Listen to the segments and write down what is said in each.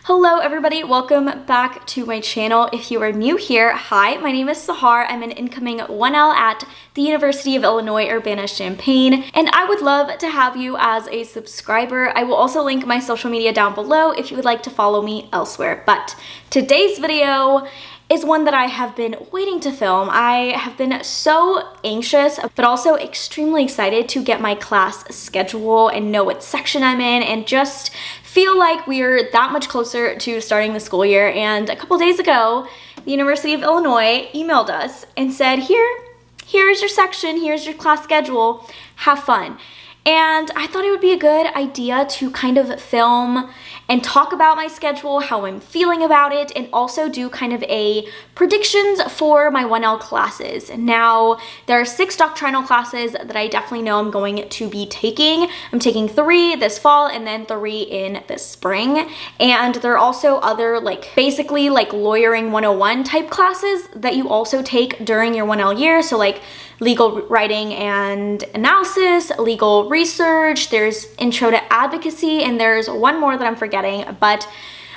Hello everybody, welcome back to my channel. If you are new here, hi, my name is Sahar. I'm an incoming 1L at the University of Illinois Urbana-Champaign, and I would love to have you as a subscriber. I will also link my social media down below if you would like to follow me elsewhere. But today's video is one that I have been waiting to film. I have been so anxious, but also extremely excited to get my class schedule and know what section I'm in and just feel like we're that much closer to starting the school year. And a couple days ago, the University of Illinois emailed us and said, here's your section, here's your class schedule, have fun. And I thought it would be a good idea to kind of film and talk about my schedule, how I'm feeling about it, and also do kind of a predictions for my 1L classes. Now, there are 6 doctrinal classes that I definitely know I'm going to be taking. I'm taking 3 this fall and then 3 in the spring. And there are also other basically lawyering 101 type classes that you also take during your 1L year. So legal writing and analysis, legal research, there's intro to advocacy, and there's one more that I'm forgetting, but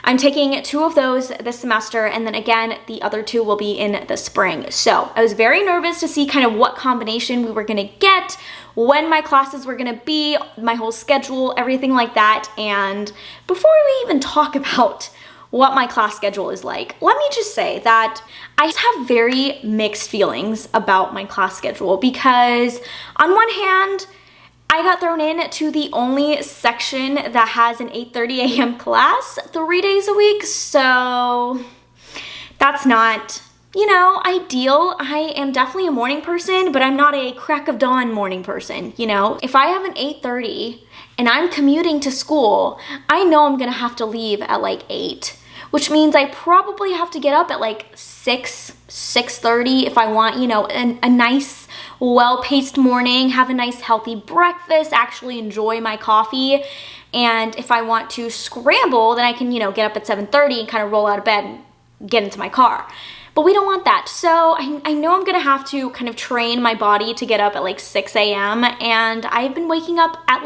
I'm taking 2 of those this semester, and then again, the other 2 will be in the spring. So I was very nervous to see kind of what combination we were gonna get, when my classes were gonna be, my whole schedule, everything like that. And before we even talk about what my class schedule is like, let me just say that I have very mixed feelings about my class schedule, because on one hand, I got thrown in to the only section that has an 8:30 a.m. class 3 days a week, so that's not, ideal. I am definitely a morning person, but I'm not a crack of dawn morning person, If I have an 8:30 and I'm commuting to school, I know I'm gonna have to leave at 8, which means I probably have to get up at 6:30 if I want, a nice, well-paced morning, have a nice healthy breakfast, actually enjoy my coffee. And if I want to scramble, then I can, get up at 7:30 and kind of roll out of bed and get into my car. But we don't want that. So I know I'm gonna have to kind of train my body to get up at 6 a.m. And I've been waking up at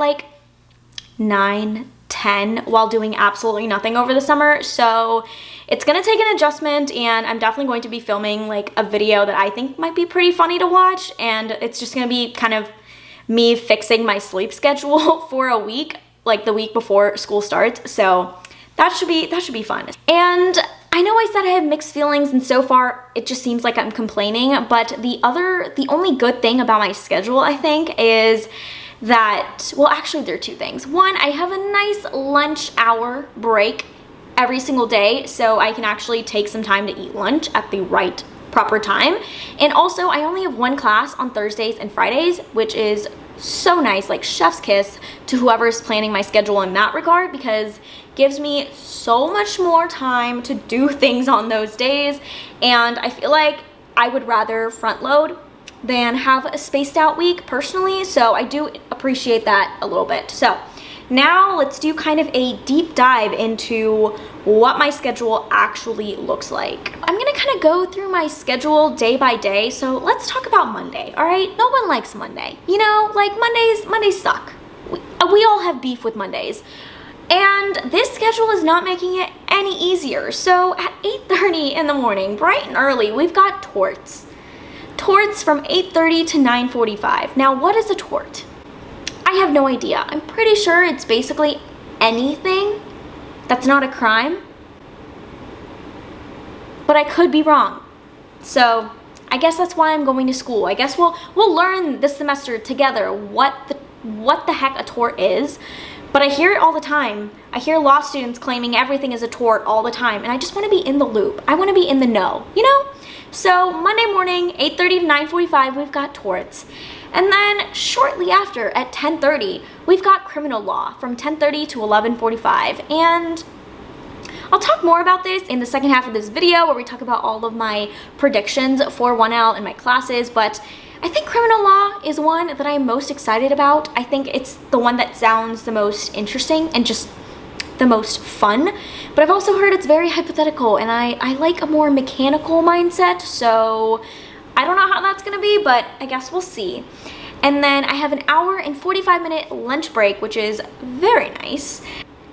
9, 10 while doing absolutely nothing over the summer. So it's gonna take an adjustment, and I'm definitely going to be filming a video that I think might be pretty funny to watch. And it's just gonna be kind of me fixing my sleep schedule for a week, the week before school starts. So that should be fun. And I know I said I have mixed feelings, and so far it just seems like I'm complaining, but the only good thing about my schedule, I think, is that, well, actually there are 2 things. One, I have a nice lunch hour break every single day, so I can actually take some time to eat lunch at the right proper time. And also, I only have 1 class on Thursdays and Fridays, which is so nice, chef's kiss to whoever's planning my schedule in that regard, because it gives me so much more time to do things on those days. And I feel like I would rather front load than have a spaced out week personally, so I do appreciate that a little bit. So now let's do kind of a deep dive into what my schedule actually looks like. I'm gonna kind of go through my schedule day by day, so let's talk about Monday, all right? No one likes Monday. Mondays suck. We all have beef with Mondays. And this schedule is not making it any easier. So at 8:30 in the morning, bright and early, we've got torts. Torts from 8:30 to 9:45. Now, what is a tort? I have no idea. I'm pretty sure it's basically anything that's not a crime, but I could be wrong. So I guess that's why I'm going to school. I guess we'll learn this semester together what the heck a tort is. But I hear it all the time. I hear law students claiming everything is a tort all the time, and I just want to be in the loop. I want to be in the know, So Monday morning, 8:30 to 9:45, we've got torts. And then shortly after, at 10:30, we've got criminal law from 10:30 to 11:45. And I'll talk more about this in the second half of this video, where we talk about all of my predictions for 1L and my classes. But I think criminal law is one that I'm most excited about. I think it's the one that sounds the most interesting and just the most fun. But I've also heard it's very hypothetical, and I like a more mechanical mindset, so I don't know how that's gonna be, but I guess we'll see. And then I have an hour and 45-minute lunch break, which is very nice.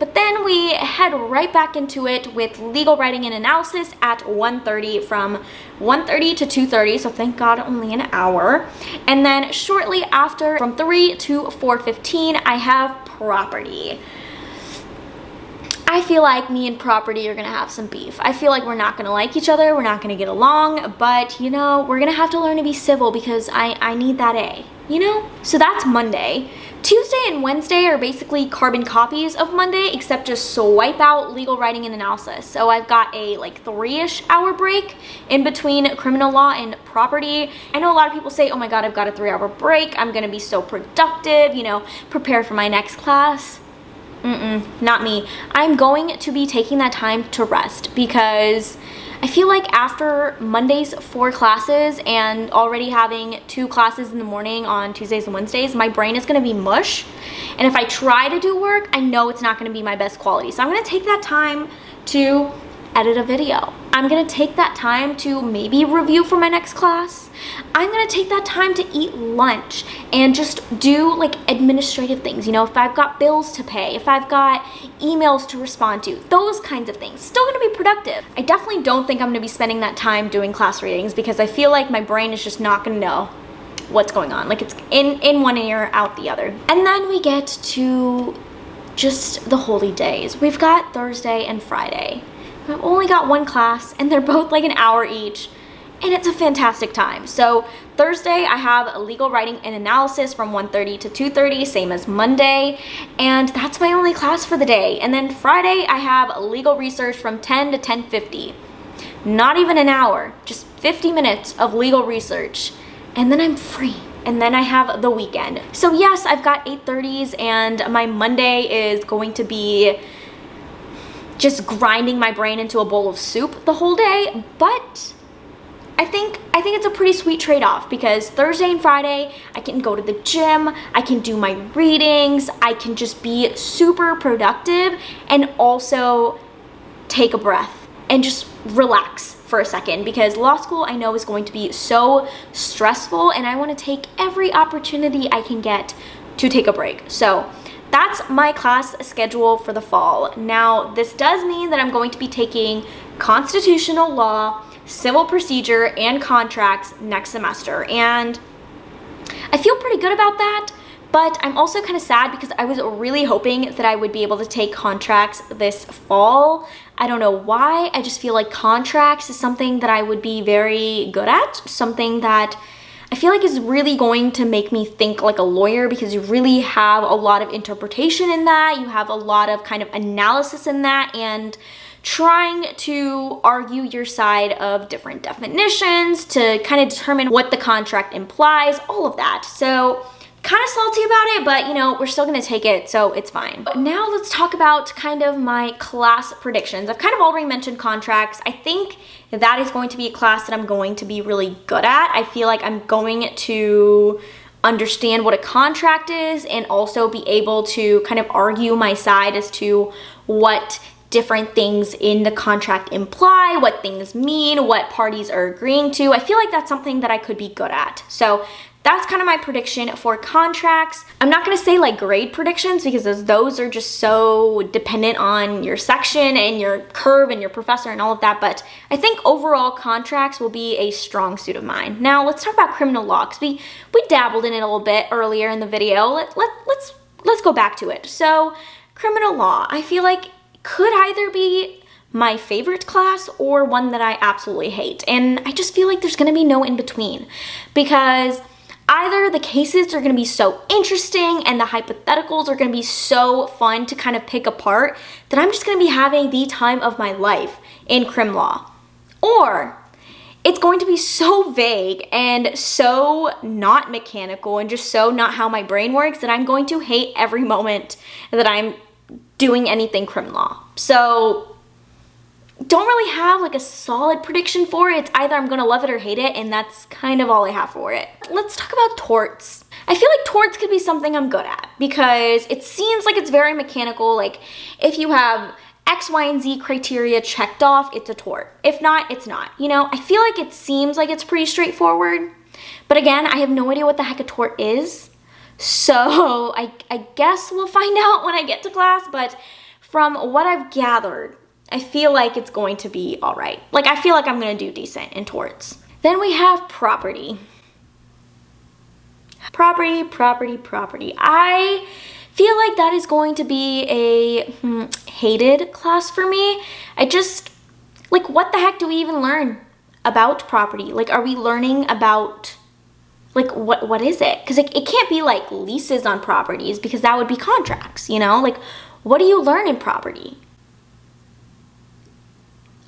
But then we head right back into it with legal writing and analysis at 1:30, from 1:30 to 2:30, so thank God only an hour. And then shortly after, from 3 to 4:15, I have property. I feel like me and property are gonna have some beef. I feel like we're not gonna like each other, we're not gonna get along, but you know, we're gonna have to learn to be civil because I need that A, you know? So that's Monday. Tuesday and Wednesday are basically carbon copies of Monday, except just swipe out legal writing and analysis. So I've got a like 3-ish hour break in between criminal law and property. I know a lot of people say, oh my God, I've got a 3-hour break. I'm gonna be so productive, you know, prepare for my next class. Not me. I'm going to be taking that time to rest because I feel like after Monday's 4 classes and already having 2 classes in the morning on Tuesdays and Wednesdays, my brain is gonna be mush. And if I try to do work, I know it's not gonna be my best quality. So I'm gonna take that time to edit a video. I'm gonna take that time to maybe review for my next class. I'm gonna take that time to eat lunch and just do like administrative things. You know, if I've got bills to pay, if I've got emails to respond to, those kinds of things. Still gonna be productive. I definitely don't think I'm gonna be spending that time doing class readings because I feel like my brain is just not gonna know what's going on. Like it's in one ear, out the other. And then we get to just the holy days. We've got Thursday and Friday. I've only got 1 class and they're both like an hour each. And it's a fantastic time. So Thursday, I have legal writing and analysis from 1:30 to 2:30, same as Monday. And that's my only class for the day. And then Friday, I have legal research from 10 to 10:50. Not even an hour, just 50 minutes of legal research. And then I'm free. And then I have the weekend. So yes, I've got 8:30s and my Monday is going to be just grinding my brain into a bowl of soup the whole day, but I think it's a pretty sweet trade-off because Thursday and Friday, I can go to the gym, I can do my readings, I can just be super productive and also take a breath and just relax for a second because law school I know is going to be so stressful and I want to take every opportunity I can get to take a break. So that's my class schedule for the fall. Now, this does mean that I'm going to be taking constitutional law, civil procedure, and contracts next semester. And I feel pretty good about that, but I'm also kind of sad because I was really hoping that I would be able to take contracts this fall. I don't know why. I just feel like contracts is something that I would be very good at, something that I feel like is really going to make me think like a lawyer because you really have a lot of interpretation in that. You have a lot of kind of analysis in that and trying to argue your side of different definitions to kind of determine what the contract implies, all of that. So kind of salty about it, but you know, we're still gonna take it, so it's fine. But now let's talk about kind of my class predictions. I've kind of already mentioned contracts. I think that is going to be a class that I'm going to be really good at. I feel like I'm going to understand what a contract is and also be able to kind of argue my side as to what different things in the contract imply, what things mean, what parties are agreeing to. I feel like that's something that I could be good at. So that's kind of my prediction for contracts. I'm not gonna say like grade predictions because those are just so dependent on your section and your curve and your professor and all of that, but I think overall contracts will be a strong suit of mine. Now let's talk about criminal law because we dabbled in it a little bit earlier in the video. Let's go back to it. So criminal law, I feel like could either be my favorite class or one that I absolutely hate. And I just feel like there's gonna be no in between because either the cases are gonna be so interesting and the hypotheticals are gonna be so fun to kind of pick apart that I'm just gonna be having the time of my life in crim law. Or it's going to be so vague and so not mechanical and just so not how my brain works that I'm going to hate every moment that I'm doing anything crim law. So don't really have like a solid prediction for it. It's either I'm gonna love it or hate it, and that's kind of all I have for it. Let's talk about torts. I feel like torts could be something I'm good at because it seems like it's very mechanical. Like if you have X, Y, and Z criteria checked off, it's a tort. If not, it's not. You know, I feel like it seems like it's pretty straightforward, but again, I have no idea what the heck a tort is. So I guess we'll find out when I get to class, but from what I've gathered, I feel like it's going to be all right. Like, I feel like I'm going to do decent in torts. Then we have property. Property. I feel like that is going to be a hated class for me. I just, like, what the heck do we even learn about property? Like, are we learning about, like, what is it? Because it can't be like leases on properties, because that would be contracts, you know? Like, what do you learn in property?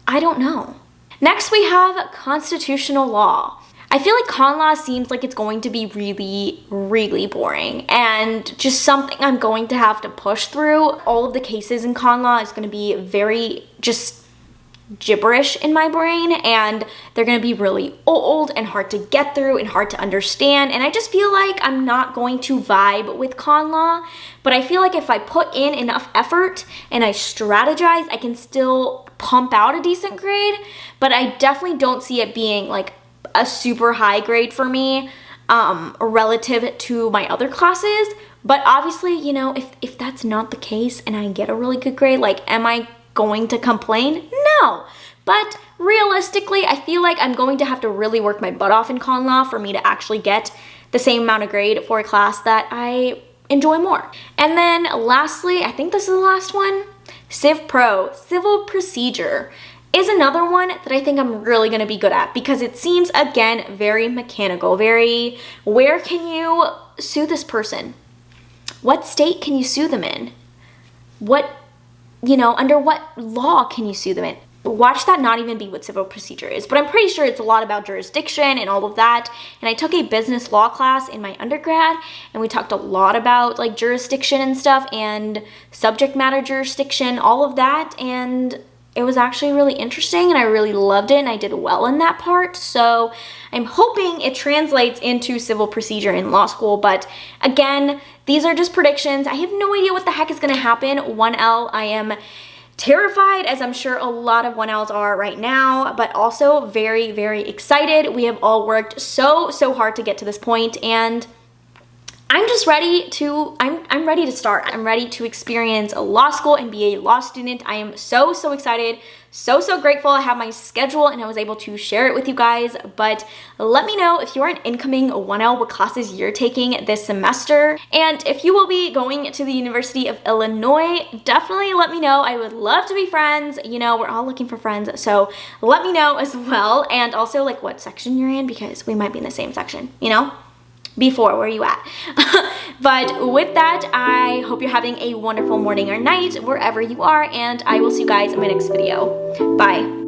I don't know. Next we have constitutional law. I feel like con law seems like it's going to be really, really boring and just something I'm going to have to push through. All of the cases in con law is going to be very just gibberish in my brain, and they're going to be really old and hard to get through and hard to understand, and I just feel like I'm not going to vibe with con law. But I feel like if I put in enough effort and I strategize, I can still pump out a decent grade, but I definitely don't see it being like a super high grade for me relative to my other classes. But obviously, you know, if that's not the case and I get a really good grade, like, am I going to complain? No. But realistically, I feel like I'm going to have to really work my butt off in con law for me to actually get the same amount of grade for a class that I enjoy more. And then lastly, I think this is the last one, Civ Pro, civil procedure, is another one that I think I'm really going to be good at, because it seems, again, very mechanical, very, where can you sue this person? What state can you sue them in? What, you know, under what law can you sue them in? Watch that not even be what civil procedure is, but I'm pretty sure it's a lot about jurisdiction and all of that. And I took a business law class in my undergrad, and we talked a lot about like jurisdiction and stuff and subject matter jurisdiction, all of that, and it was actually really interesting and I really loved it and I did well in that part. So I'm hoping it translates into civil procedure in law school. But again, these are just predictions. I have no idea what the heck is going to happen. 1L, I am terrified, as I'm sure a lot of 1Ls are right now, but also very, very excited. We have all worked so hard to get to this point, and I'm just ready to, I'm ready to start. I'm ready to experience law school and be a law student. I am so excited, so grateful I have my schedule and I was able to share it with you guys. But let me know if you're an incoming 1L, what classes you're taking this semester. And if you will be going to the University of Illinois, definitely let me know. I would love to be friends. You know, we're all looking for friends, so let me know as well. And also like what section you're in, because we might be in the same section, you know? Before, where are you at? But with that, I hope you're having a wonderful morning or night wherever you are, and I will see you guys in my next video. Bye.